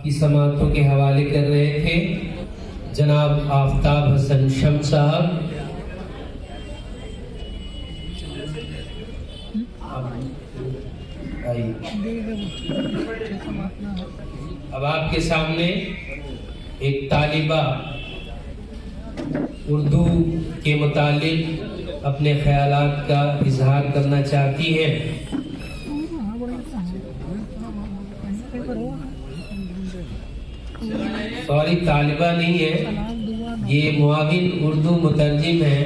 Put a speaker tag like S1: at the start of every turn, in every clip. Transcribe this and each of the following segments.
S1: की समातों के हवाले कर रहे थे जनाब आफ्ताब हसन शम्स साहब। अब आपके सामने एक तालिबा उर्दू के मुतालिक अपने ख्यालात का इजहार करना चाहती हैं। सॉरी, तालिबा नहीं है, ये मुआविन उर्दू मुतरजिम है।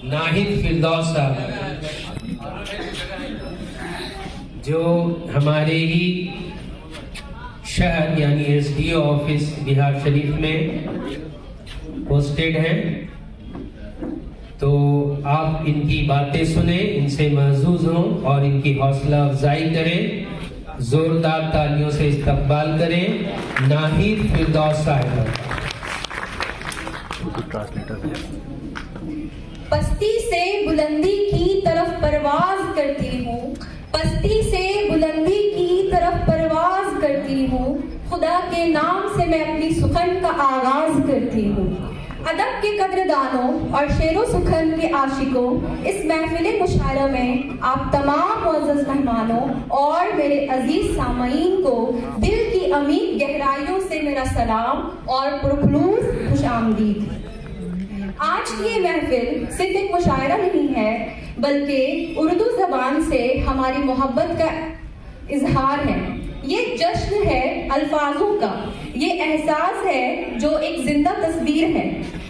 S1: नाहिद फिरदौस साहब, जो हमारे ही शहर यानी एसडीओ ऑफिस बिहार शरीफ में पोस्टेड हैं। तो आप इनकी बातें सुने, इनसे महजूज हों और इनकी हौसला अफजाई करें। जोरदार तालियों से इस्तकबाल करें नाहिद फिरदौस साहब।
S2: पस्ती से बुलंदी की तरफ परवाज करती हूँ, पस्ती से बुलंदी की तरफ परवाज करती हूँ, खुदा के नाम से मैं अपनी सुखन का आगाज करती हूँ। अदब के कद्रदानों और शेरो सुखन के आशिकों, इस महफिल मुशायरा में आप तमाम मुअज़्ज़ज़ मेहमानों और मेरे अजीज सामईन को दिल की अमीर गहराइयों से मेरा सलाम और पुरखलूस खुशामदीद। आज की ये महफिल सिर्फ एक मुशायरा नहीं है, बल्कि उर्दू जबान से हमारी मोहब्बत का इजहार है। ये जश्न है अल्फाजों का, ये एहसास है जो एक जिंदा तस्वीर है।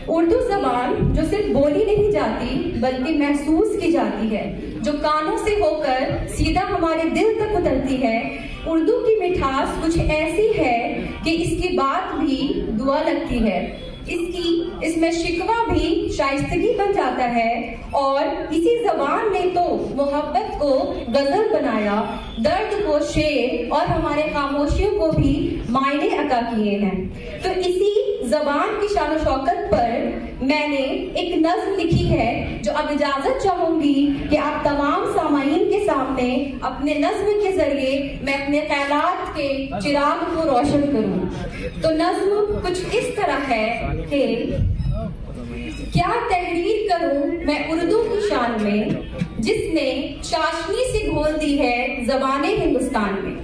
S2: उर्दू जबान जो सिर्फ बोली नहीं जाती बल्कि महसूस की जाती है, जो कानों से होकर सीधा हमारे दिल तक उतरती है। उर्दू की मिठास कुछ ऐसी है कि इसकी बात भी दुआ लगती है, इसमें शिकवा भी शाइस्तगी बन जाता है। और इसी जबान ने तो मोहब्बत को गजल बनाया, दर्द को शेर और हमारे खामोशियों को भी मायने अता किए हैं। तो इसी जबान की शान शौकत पर मैंने एक नज्म लिखी है, जो अब इजाजत चाहूंगी कि आप तमाम सामाईन के सामने अपने नज्म के जरिए मैं अपने ख्यालात के चिराग को रोशन करूं। तो नज्म कुछ इस तरह है कि क्या तहरीर करूं मैं उर्दू की शान में, जिसने चाशनी से घोल दी है जबाने हिंदुस्तान में।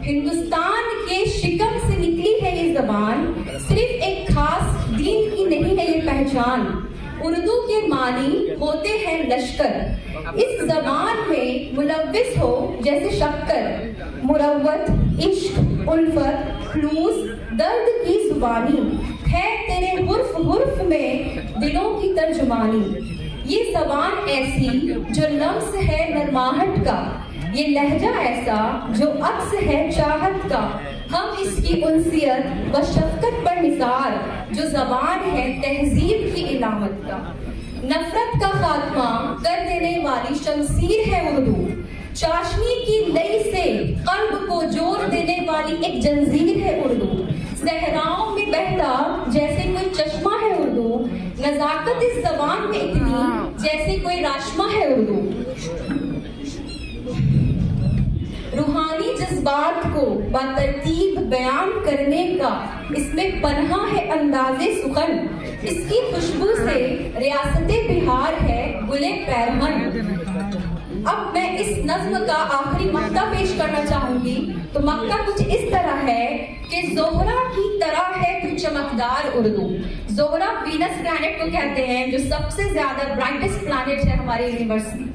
S2: हिंदुस्तान के शिकम से निकली है ये जबान, सिर्फ एक खास दीन की नहीं है ये पहचान। उर्दू के मानी होते हैं लश्कर, इस जबान में मुलव्विस हो जैसे शक्कर। मुरव्वत, इश्क, उल्फत, खलूस, दर्द की जुबानी है तेरे हुर्फ हुर्फ में दिलों की तर्जुमानी। ये जबान ऐसी जो लम्स है नरमाहट का, ये लहजा ऐसा जो अक्स है चाहत का। हम इसकी उनसियत व शफकत पर निसार, जो जबान है तहजीब की इलामत का। नफरत का खात्मा कर देने वाली शमशीर है उर्दू, चाशनी की लई से कल्ब को जोड़ देने वाली एक जंजीर है उर्दू। सहराओं में बहता जैसे कोई चश्मा है उर्दू, नजाकत इस जबान में इतनी जैसे कोई राशमा है उर्दू। रूहानी जज्बात को बातरतीब बयान करने का इसमें पन्हा है अंदाजे सुखन। इसकी खुशबू से रियासते बिहार है गुले पैरहन। अब मैं इस नज्म का आखिरी मक्ता पेश करना चाहूंगी। तो मक्ता कुछ इस तरह है कि जोहरा की तरह है तू चमकदार उर्दू। जोहरा वीनस प्लैनेट को कहते हैं, जो सबसे ज्यादा ब्राइटेस्ट प्लैनेट है हमारे यूनिवर्स में।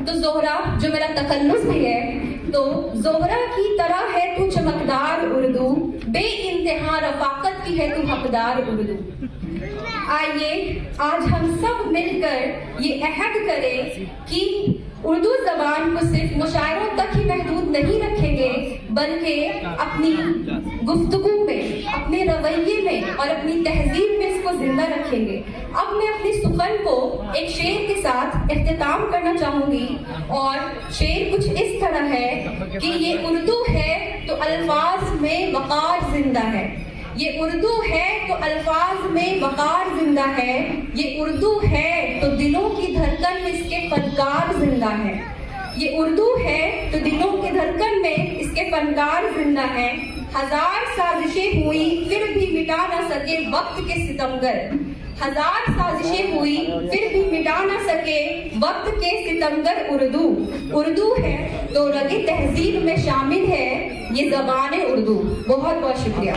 S2: तो जोहरा जो मेरा तकल्लुस भी है, तो जोहरा की तरह है तू चमकदार उर्दू, बे इंतहा रफाकत की है तू हकदार उर्दू। आइए आज हम सब मिलकर ये अहद करें कि उर्दू जबान को सिर्फ मुशायरों तक ही महदूद नहीं रखेंगे, बल्कि अपनी गुफ्तगू में, अपने रवैये में और अपनी तहजीब में इसको जिंदा रखेंगे। अब मैं अपनी सुखन को एक शेर के साथ इख्तिताम करना चाहूंगी, और शेर कुछ इस तरह है कि ये उर्दू है तो अल्फाज में वक़ार जिंदा है। ये उर्दू है तो अल्फाज में वक़ार जिंदा है। ये उर्दू है तो दिलों की धड़कन में इसके फनकार जिंदा है। ये उर्दू है तो दिलों के धड़कन में इसके फनकार जिंदा हैं। हजार साजिशें हुई फिर भी मिटा न सके वक्त के सितमगर। हजार साजिशें हुई फिर भी मिटा न सके वक्त के सितमगर उर्दू है तो रगे तहजीब में शामिल है ये ज़बान उर्दू। बहुत बहुत शुक्रिया।